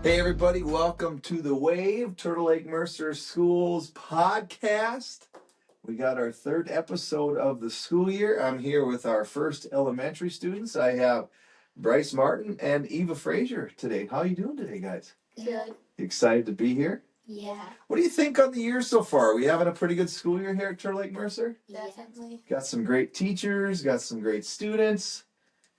Hey everybody, welcome to the Wave Turtle Lake Mercer Schools podcast. We got our third episode of the school year. I'm here with our first elementary students. I have Bryce Martin and Eva Frazier today. How are you doing today, guys? Good. You excited to be here? Yeah. What do you think on the year so far? Are we having a pretty good school year here at Turtle Lake Mercer? Definitely. Got some great teachers, got some great students.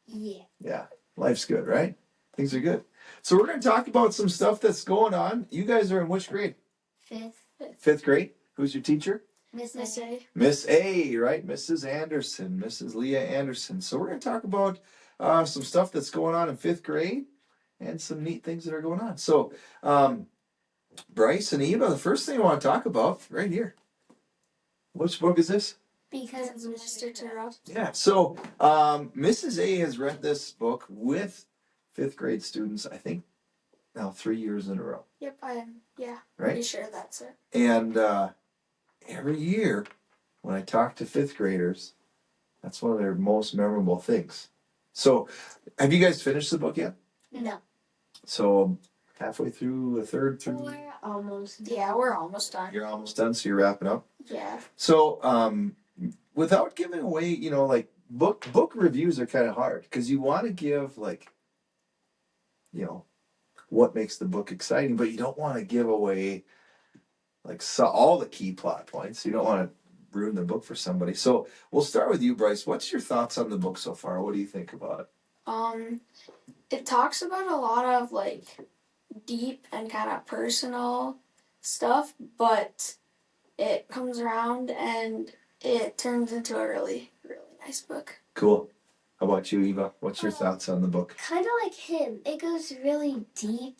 Yeah. Yeah, life's good, right? Things are good. So we're going to talk about some stuff that's going on. You guys are in which grade? Fifth. Fifth grade. Who's your teacher? Miss A. Miss A, right? Mrs. Anderson, Mrs. Leah Anderson. So we're going to talk about some stuff that's going on in fifth grade and some neat things that are going on. So Bryce and Eva, the first thing I want to talk about right here. Which book is this? Because it's Mr. Turtle. Yeah. So Mrs. A has read this book with fifth grade students, I think, now 3 years in a row. Yep, I am. Yeah. Right? Pretty sure that's it. And every year when I talk to fifth graders, that's one of their most memorable things. So have you guys finished the book yet? No. So halfway through, a third through? We're almost done. Yeah, we're almost done. You're almost done, so you're wrapping up? Yeah. So without giving away, like book reviews are kind of hard because you want to give what makes the book exciting, but you don't want to give away all the key plot points. You don't want to ruin the book for somebody. So we'll start with you, Bryce. What's your thoughts on the book so far? What do you think about it? It talks about a lot of deep and kind of personal stuff, but it comes around and it turns into a really, really nice book. Cool. How about you, Eva? What's your thoughts on the book? Kind of like him. It goes really deep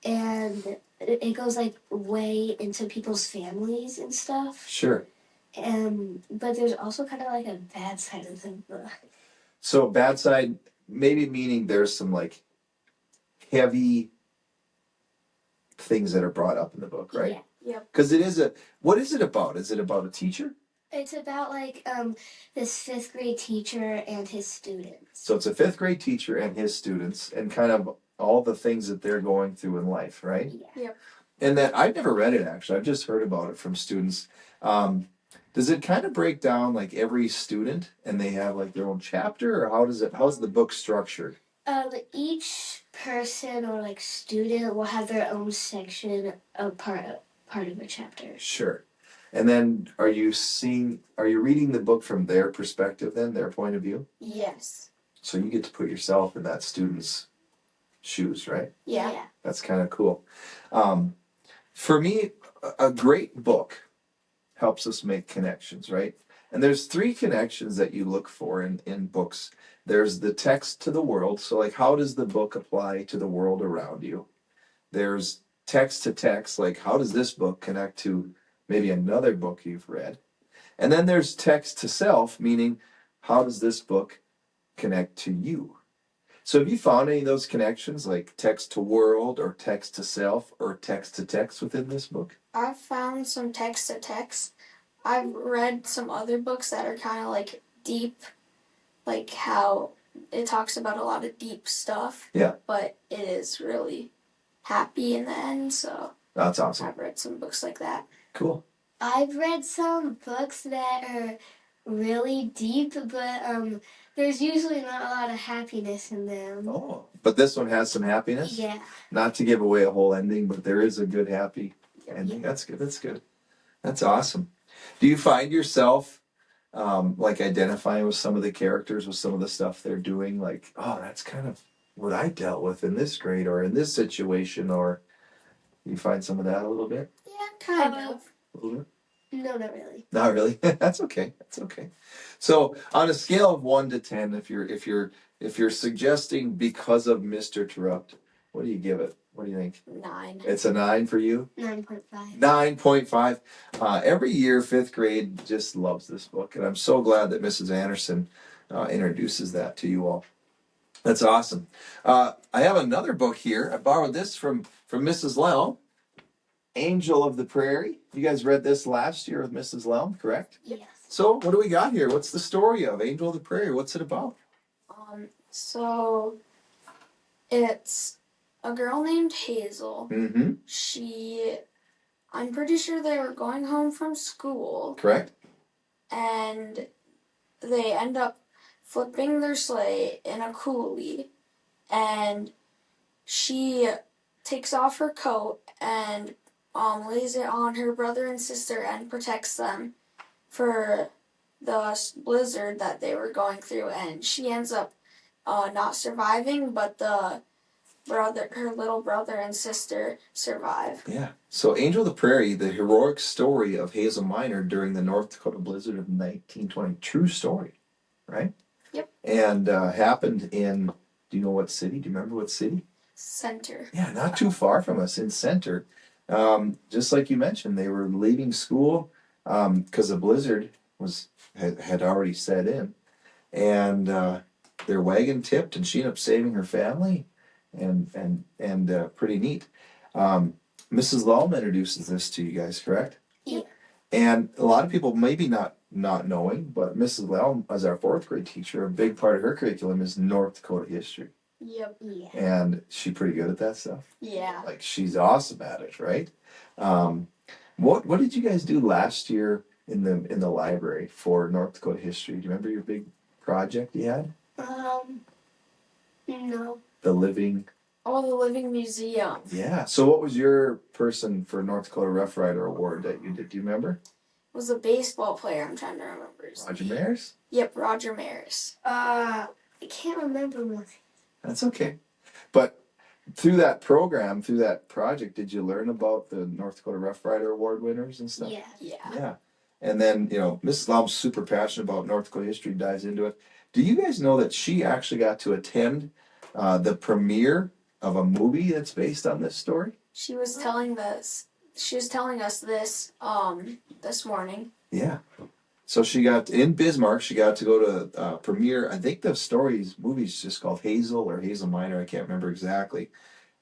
and it goes way into people's families and stuff. Sure. But there's also kind of a bad side of the book. So bad side, maybe meaning there's some heavy things that are brought up in the book, right? Yeah. Yep. Because what is it about? Is it about a teacher? It's about this fifth grade teacher and his students. So it's a fifth grade teacher and his students and kind of all the things that they're going through in life, right? Yeah. Yep. And that I've never read it actually. I've just heard about it from students. Does it kind of break down every student and they have their own chapter, or how's the book structured? Each person or student will have their own section of part of a chapter. Sure. And then are you reading the book from their perspective then, their point of view? Yes. So you get to put yourself in that student's shoes, right? Yeah. That's kind of cool. For me, a great book helps us make connections, right? And there's 3 connections that you look for in books. There's the text to the world. So how does the book apply to the world around you? There's text to text, how does this book connect to maybe another book you've read? And then there's text to self, meaning how does this book connect to you? So have you found any of those connections, like text to world or text to self or text to text within this book? I've found some text to text. I've read some other books that are kind of deep, how it talks about a lot of deep stuff. Yeah. But it is really happy in the end, so that's awesome. I've read some books like that. Cool. I've read some books that are really deep, but there's usually not a lot of happiness in them. Oh, but this one has some happiness? Yeah. Not to give away a whole ending, but there is a good happy ending. Yeah. That's good. That's awesome. Do you find yourself identifying with some of the characters, with some of the stuff they're doing? That's kind of what I dealt with in this grade or in this situation, or you find some of that a little bit? Yeah, kind of. A little bit? No, not really. Not really. That's okay. So on a scale of 1 to 10, if you're suggesting because of Mr. Interrupt, what do you give it? What do you think? 9. It's a 9 for you? 9.5. 9.5. Every year, fifth grade just loves this book, and I'm so glad that Mrs. Anderson introduces that to you all. That's awesome. I have another book here. I borrowed this from Mrs. Lelm, Angel of the Prairie. You guys read this last year with Mrs. Lelm, correct? Yes. So what do we got here? What's the story of Angel of the Prairie? What's it about? So it's a girl named Hazel. Mm-hmm. I'm pretty sure they were going home from school. Correct. And they end up flipping their sleigh in a coulee. And she takes off her coat and lays it on her brother and sister and protects them for the blizzard that they were going through. And she ends up not surviving, but her little brother and sister survive. Yeah. So Angel of the Prairie, the heroic story of Hazel Minor during the North Dakota blizzard of 1920. True story, right? Yep. And happened in, do you know what city? Do you remember what city? Center. Yeah, not too far from us in Center. Just like you mentioned, they were leaving school because the blizzard had already set in. And their wagon tipped, and she ended up saving her family, and pretty neat. Mrs. Lallman introduces this to you guys, correct? Yeah. And a lot of people maybe not knowing, but Mrs. Lallman, as our fourth grade teacher, a big part of her curriculum is North Dakota history. Yep. Yeah. And she's pretty good at that stuff. Yeah. Like she's awesome at it, right? What did you guys do last year in the library for North Dakota history? Do you remember your big project you had? No. The living. Oh, the Living Museum. Yeah. So what was your person for North Dakota Rough Rider Award that you did? Do you remember? It was a baseball player. I'm trying to remember his Roger name. Maris? Yep, Roger Maris. I can't remember what. That's okay. But through that program, through that project, did you learn about the North Dakota Rough Rider Award winners and stuff? Yeah. Yeah. Yeah. And then, Mrs. Laub's super passionate about North Dakota history, dives into it. Do you guys know that she actually got to attend the premiere of a movie that's based on this story? She was telling us this this morning. Yeah. So she got in Bismarck. She got to go to premiere. I think the movie's just called Hazel or Hazel Minor. I can't remember exactly,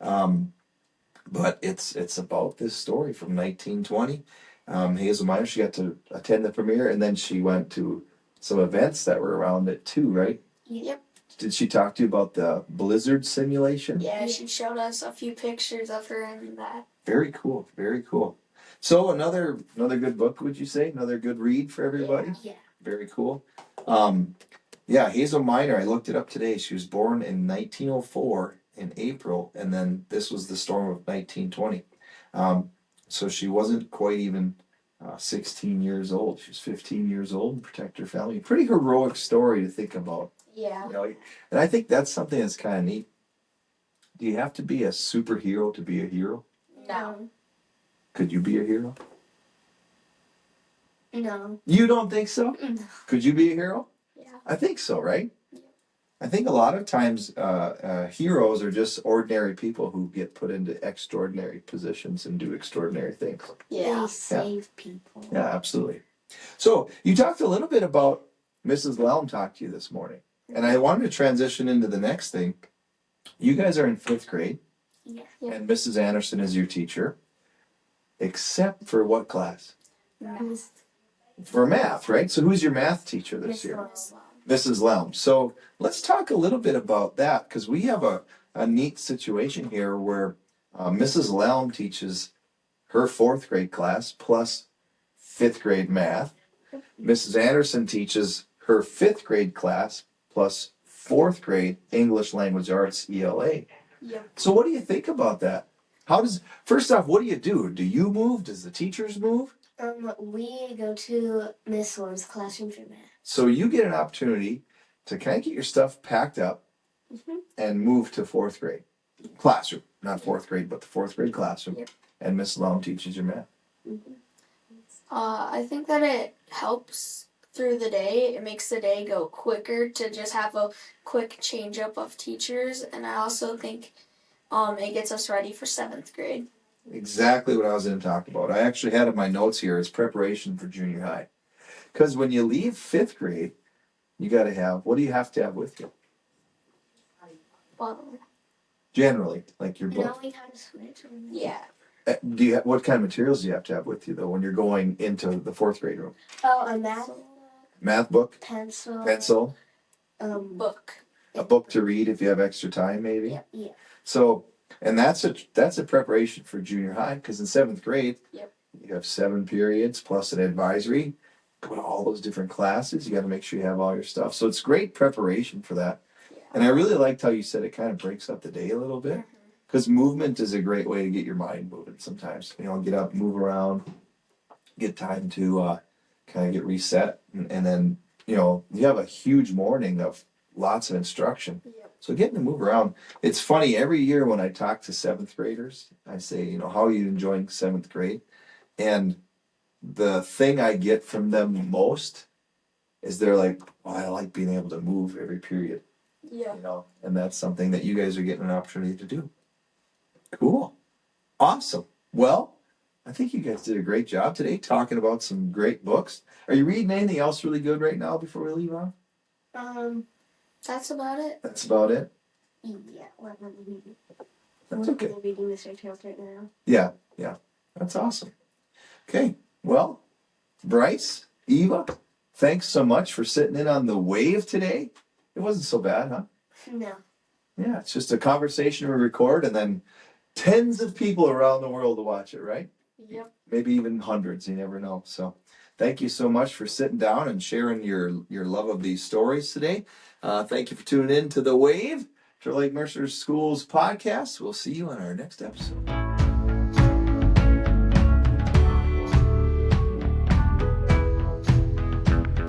but it's about this story from 1920. Hazel Minor. She got to attend the premiere, and then she went to some events that were around it too, right? Yep. Did she talk to you about the blizzard simulation? Yeah, she showed us a few pictures of her and that. Very cool. Very cool. So another good book, would you say? Another good read for everybody? Yeah. Very cool. Yeah, Hazel Minor, I looked it up today. She was born in 1904 in April, and then this was the storm of 1920. So she wasn't quite even 16 years old. She was 15 years old and protected her family. Pretty heroic story to think about. Yeah. And I think that's something that's kind of neat. Do you have to be a superhero to be a hero? No. Could you be a hero? No. You don't think so? No. Could you be a hero? Yeah. I think so, right? Yeah. I think a lot of times heroes are just ordinary people who get put into extraordinary positions and do extraordinary things. Yeah. They save people. Yeah, absolutely. So you talked a little bit about Mrs. Lelm talked to you this morning. And I wanted to transition into the next thing. You guys are in 5th grade. Yeah. And Mrs. Anderson is your teacher. Except for what class? Miss For math, right? So who's your math teacher this Miss year? Lelm. Mrs. Lelm. So let's talk a little bit about that because we have a neat situation here where Mrs. Lelm teaches her 4th grade class plus 5th grade math. Mrs. Anderson teaches her 5th grade class plus 4th grade English Language Arts ELA. Yep. So what do you think about that? First off, what do you do? Do you move? Does the teachers move? We go to Miss Lelm's classroom for math. So you get an opportunity to kind of get your stuff packed up and move to 4th grade classroom. Not 4th grade, but the 4th grade classroom. Yep. And Miss Lelm teaches your math. I think that it helps through the day. It makes the day go quicker to just have a quick change up of teachers. And I also think it gets us ready for 7th grade. Exactly what I was going to talk about. I actually had in my notes here is preparation for junior high. Because when you leave 5th grade, you got to have, what do you have to have with you? Well, Generally, like your book. Knowing how to switch. yeah. What kind of materials do you have to have with you though when you're going into the 4th grade room? Oh, a math Math book, pencil. Book. a book to read if you have extra time, maybe. Yeah. So And that's a preparation for junior high, because in 7th grade, Yep. you have 7 periods plus an advisory. Go to all those different classes. You got to make sure you have all your stuff. So it's great preparation for that. Yeah. And I really liked how you said it kind of breaks up the day a little bit, because movement is a great way to get your mind moving sometimes. Get up, move around, get time to kind of get reset. And then, you have a huge morning of lots of instruction. Yep. So getting to move around. It's funny, every year when I talk to 7th graders, I say, how are you enjoying 7th grade? And the thing I get from them most is they're like, well, I like being able to move every period. Yeah. And that's something that you guys are getting an opportunity to do. Cool. Awesome. Well, I think you guys did a great job today talking about some great books. Are you reading anything else really good right now before we leave on? That's about it. That's about it? Yeah, what am I reading? That's okay. We're reading Mr. Tales right now. Yeah. That's awesome. Okay. Well, Bryce, Eva, thanks so much for sitting in on the wave today. It wasn't so bad, huh? No. Yeah, it's just a conversation we record and then tens of people around the world to watch it, right? Yep. Maybe even hundreds, you never know. So thank you so much for sitting down and sharing your love of these stories today. Thank you for tuning in to The Wave, to Lake Mercer Schools podcast. We'll see you on our next episode.